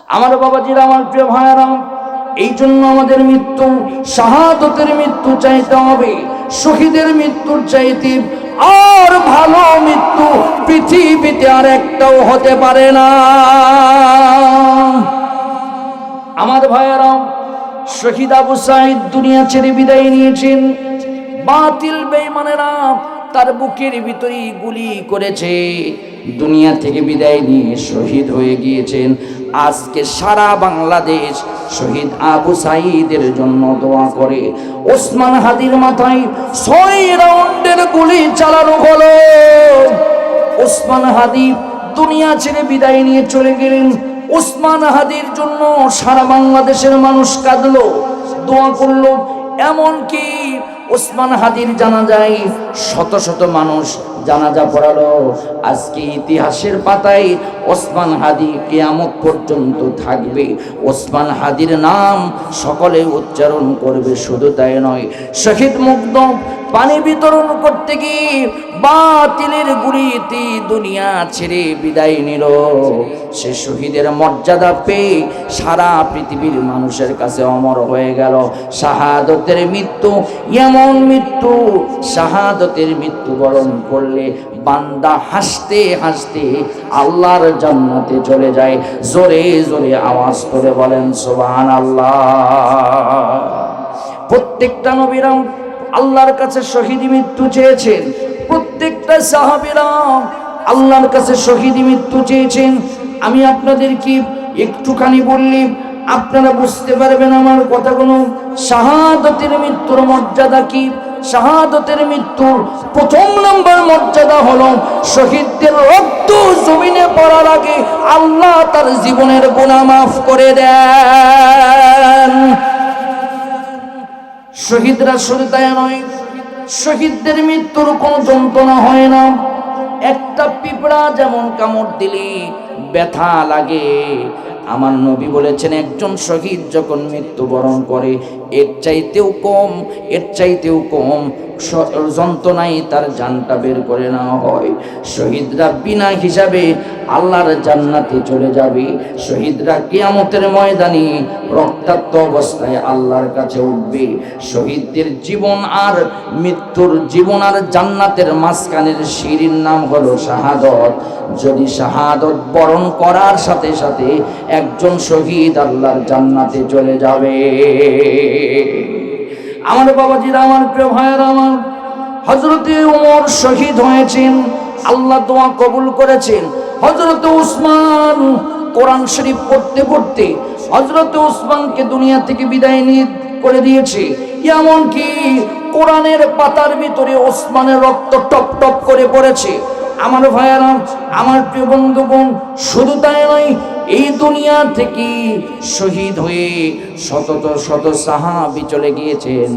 আমার বাবাজিরা, আমার প্রিয় ভাইয়েরা, এই জন্য আমাদের মৃত্যু, শাহাদতের মৃত্যু চাইতে হবে। শহীদের মৃত্যুর চাইতে আর ভালো মৃত্যু পৃথিবীতে আর একটাও হতে পারে না। আমার ভাইয়েরা, শহীদ আবু সাঈদ দুনিয়া ছেড়ে বিদায় নিয়েছেন। বাতিল বেঈমানেরা তার বুকের ভিতরে গুলি করেছে, দুনিয়া থেকে বিদায় নিয়ে শহীদ হয়ে গিয়েছেন। আজকে সারা বাংলাদেশ শহীদ আবু সাঈদের জন্য দোয়া করে। ওসমান হাদির মাথায় 6 রাউন্ডের গুলি চালানো হলো। ওসমান হাদি দুনিয়া ছেড়ে বিদায় নিয়ে চলে গেলেন। ওসমান হাদির জন্য সারা বাংলাদেশের মানুষ কাঁদলো, দোয়া করলো। এমনকি ওসমান হাদির জানাজায় শত শত মানুষ জানাজা পড়ালো। আজকে ইতিহাসের পাতায় ওসমান হাদি কিয়ামত পর্যন্ত থাকবে। ওসমান হাদির নাম সকলে উচ্চারণ করবে। শুধু তাই নয়, শহীদ মুগ্ধ পানি বিতরণ করতে গিয়ে বাতিলের গুলিতে দুনিয়া ছেড়ে বিদায় নিল। সে শহীদের মর্যাদা পেয়ে সারা পৃথিবীর মানুষের কাছে অমর হয়ে গেল। শাহাদতের মৃত্যু এমন মৃত্যু, শাহাদতের মৃত্যু বরণ করলে বান্দা হাসতে হাসতে আল্লাহর জান্নাতে চলে যায়। জোরে জোরে আওয়াজ করে বলেন সুবহানাল্লাহ। প্রত্যেকটা নবীরা আল্লাহর কাছে শহীদি মৃত্যু চেয়েছেন। প্রত্যেকটা সাহাবীরা আল্লাহর কাছে শহীদি মৃত্যু চেয়েছেন। আমি আপনাদেরকে একটুখানি বললে আপনারা বুঝতে পারবেন আমার কথাগুলো। শাহাদতের মৃত্যুর মর্যাদা কি? শাহাদতের মৃত্যুর প্রথম নম্বর মর্যাদা হলো শহীদদের রক্ত জমিনে পড়ার আগে আল্লাহ তার জীবনের গুনাহ মাফ করে দেন। শহীদরা শুধু তাই নয়, শহীদদের মৃত্যুর কোনো যন্ত্রণা হয় না। একটা পিঁপড়া যেমন কামড় দিলে ব্যথা লাগে, আমার নবী বলেছেন একজন শহীদ যখন মৃত্যুবরণ করে এর চাইতেও কম যন্ত্রণায় তার জানটা বের করে নেওয়া হয়। শহীদরা বিনা হিসাবে আল্লাহর জান্নাতে চলে যাবে। শহীদরা কিয়ামতের ময়দানে রক্তাক্ত অবস্থায় আল্লাহর কাছে উঠবে। শহীদদের জীবন আর মৃত্যুর, জীবন আর জান্নাতের মাঝখানের সিঁড়ির নাম হলো শাহাদত। যদি শাহাদত বরণ করার সাথে সাথে একজন শহীদ আল্লাহর জান্নাতে চলে যাবে। আমার বাবাজিরা, আমার প্রিয় ভাইয়েরা, আমার হযরতে ওমর শহীদ হয়েছেন, আল্লাহ দোয়া কবুল করেছেন। হযরতে উসমান কোরআন শরীফ পড়তে পড়তে হযরতে উসমানকে দুনিয়া থেকে বিদায় নিয়ে করে দিয়েছে। এমনকি কোরআনের পাতার ভিতরে ওসমানের রক্ত টপ টপ করে পড়েছে। আমার ভাইয়েরা, আমার প্রিয় বন্ধুগণ, শুধু তাই নয়, এই দুনিয়া থেকে শহীদ হয়ে শত সাহাবী চলে গিয়েছেন।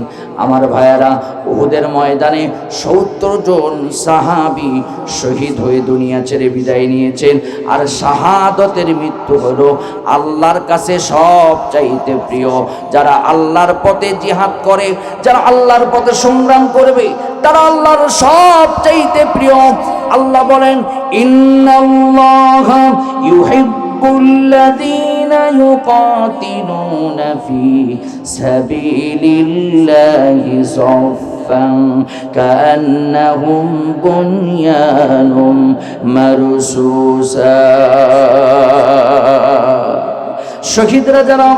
আমার ভাইয়েরা, উহুদের ময়দানে 70 জন সাহাবী শহীদ হয়ে দুনিয়া ছেড়ে বিদায় নিয়েছেন। আর শাহাদতের মৃত্যু হলো আল্লাহর কাছে সবচাইতে প্রিয়। যারা আল্লাহর পথে জিহাদ করে, যারা আল্লাহর পথে সংগ্রাম করবে, তারা আল্লাহর সবচাইতে প্রিয়। আল্লাহ বলেন, ইন্নাল্লাহা ইউহিব্বুল্লাযীনা ইউকাতিলুনা ফি সাবিলিল্লাহি সাফফান কাআন্নাহুম বুনয়ানুম মারসুসা। শহীদরা যারা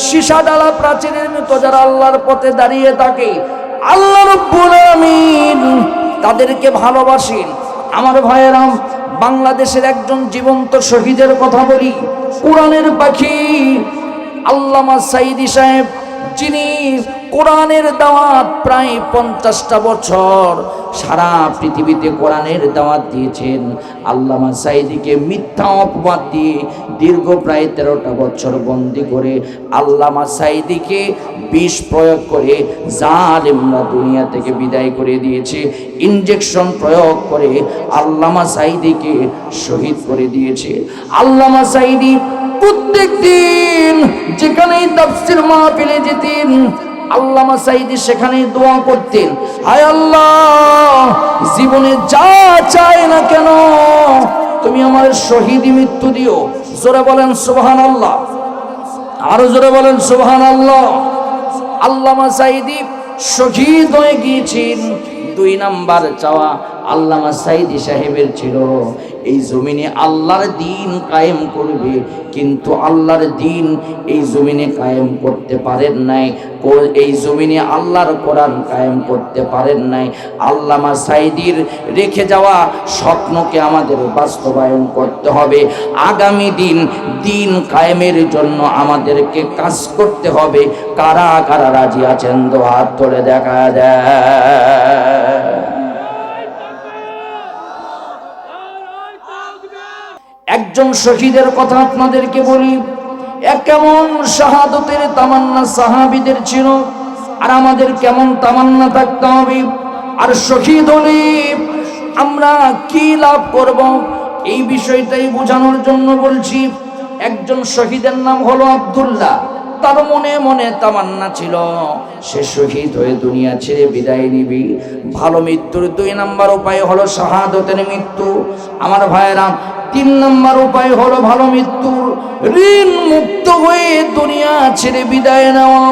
সীসা ডালা প্রাচীরের মতো যারা আল্লাহর পথে দাঁড়িয়ে থাকে, আল্লাহ রাব্বুল আমিন তাদেরকে ভালোবাসেন। আমার ভাইয়েরা, বাংলাদেশের একজন জীবন্ত শহীদের কথা বলি, কোরআনের পাখি আল্লামা সাঈদী সাহেব, যিনি কোরআনের দাওয়াত প্রায় 50টা বছর সারা পৃথিবীতে কোরআনের দাওয়াত দিয়েছেন। আল্লামা সাঈদীকে মিথ্যা অপবাদ দিয়ে দীর্ঘ প্রায় 13টা বছর বন্দী করে আল্লামা সাঈদীকে বিষ প্রয়োগ করে জালেমরা দুনিয়া থেকে বিদায় করে দিয়েছে। ইনজেকশন প্রয়োগ করে আল্লামা সাঈদীকে শহীদ করে দিয়েছে। আল্লামা সাঈদী প্রত্যেক দিন যেখানেই তাফসীর মাহফিলে যেতেন, আল্লামা সাঈদী সেখানে দোয়া করতেন, হায় আল্লাহ, জীবনে যা চাই না কেন তুমি আমার শহীদি মৃত্যু দিও। জোরে বলেন সুবহানাল্লাহ। আরো জোরে বলেন সুবহানাল্লাহ। আল্লামা সাঈদী শহীদ হয়ে গিয়েছেন। 2 নাম্বার চাওয়া আল্লামা সাঈদী সাহেবের ছিল এই জমিনে আল্লাহর দ্বীন কায়েম করবে, কিন্তু আল্লাহর দ্বীন এই জমিনে কায়েম করতে পারেন নাই। এই জমিনে আল্লাহর কোরআন কায়েম করতে পারেন নাই। আল্লামা সাঈদীর রেখে যাওয়া স্বপ্নকে আমাদের বাস্তবায়ন করতে হবে। আগামী দিন দ্বীন কায়েমের জন্য আমাদেরকে কাজ করতে হবে। কারা কারা রাজি আছেন দোয়া তুলে দেখা দেয়। একজন শহীদের কথা আপনাদেরকে বলি। কেমন শাহাদতের তামান্না সাহাবীদের ছিল, আর আমাদের কেমন তামান্না থাকতে হবে। আর শহীদ হলে আমরা কি লাভ করব, এই বিষয়টাই বোঝানোর জন্য বলছি। একজন শহীদের নাম হলো আব্দুল্লাহ। তার মনে মনে তামান্না ছিল সে শহীদ হয়ে দুনিয়া ছেড়ে বিদায় নিবি। ভালো মৃত্যুর 2 নাম্বার উপায় হলো শাহাদতের মৃত্যু। আমার ভাইয়েরা, 3 নাম্বার উপায় হলো ভালো মৃত্যুর ঋণ মুক্ত হয়ে দুনিয়া ছেড়ে বিদায় নেওয়া।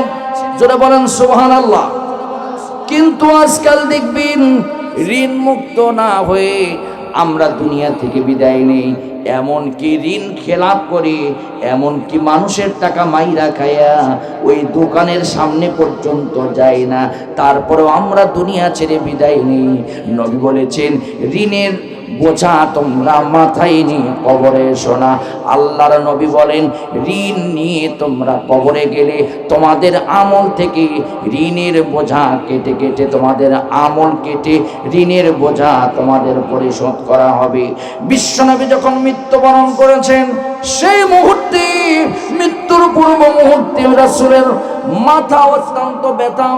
যারা বলেন সুবহানাল্লাহ। কিন্তু আজকাল দেখবেন ঋণ মুক্ত না হয়ে আমরা দুনিয়া থেকে বিদায় নেই, এমনকি ঋণ খেলাপ করি, এমনকি মানুষের টাকা মাইরা খায়া ওই দোকানের সামনে পর্যন্ত যায় না, তারপরেও আমরা দুনিয়া ছেড়ে বিদায় নেই। নবী বলেছেন ঋণের বোঝা তোমরা মাথায় নিয়ে কবরে এসো না। আল্লাহর নবী বলেন ঋণ নিয়ে তোমরা কবরে গেলে তোমাদের আমল থেকে ঋণের বোঝা কেটে কেটে তোমাদের আমল কেটে ঋণের বোঝা তোমাদের পরিশোধ করা হবে। বিশ্বনবী যখন মৃত্যুবরণ করেছেন সেই মুহূর্তে, মৃত্যুর পূর্ব মুহূর্তে রাসূলের মাথা অত্যন্ত ব্যথা,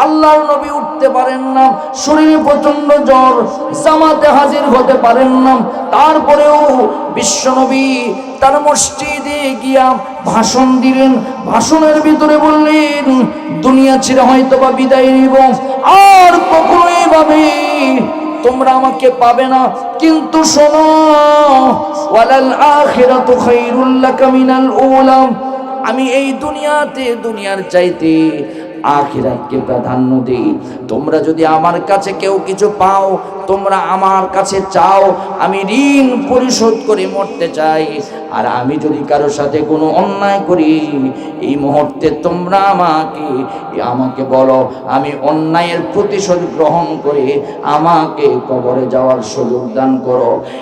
আল্লাহর নবী উঠতে পারেন না, শরীরে প্রচন্ড জ্বর, জামাতে হাজির হতে পারেন না। তারপরেও বিশ্বনবী তার মসজিদে গিয়া ভাষণ দিলেন। ভাষণের ভিতরে বললেন দুনিয়া ছেড়ে হয়তো বা বিদায় নিব, আর কখনো এইভাবে তোমরা আমাকে পাবে না, কিন্তু শোনো ওয়ালাল আখিরাতু খায়রুল লাকা মিনাল উলা, আমি এই দুনিয়াতে দুনিয়ার চাইতে আখিরাতকে প্রাধান্য দেই। তোমরা যদি আমার কাছে কেউ কিছু পাও, তোমরা আমার কাছে চাও, আমি ঋণ পরিশোধ করে মরতে চাই। আর আমি যদি কারো সাথে কোনো অন্যায় করি, এই মুহূর্তে তোমরা আমাকে বলো, আমি অন্যায়ের প্রতিশোধ গ্রহণ করে আমাকে কবরে যাওয়ার সুযোগ দান করো।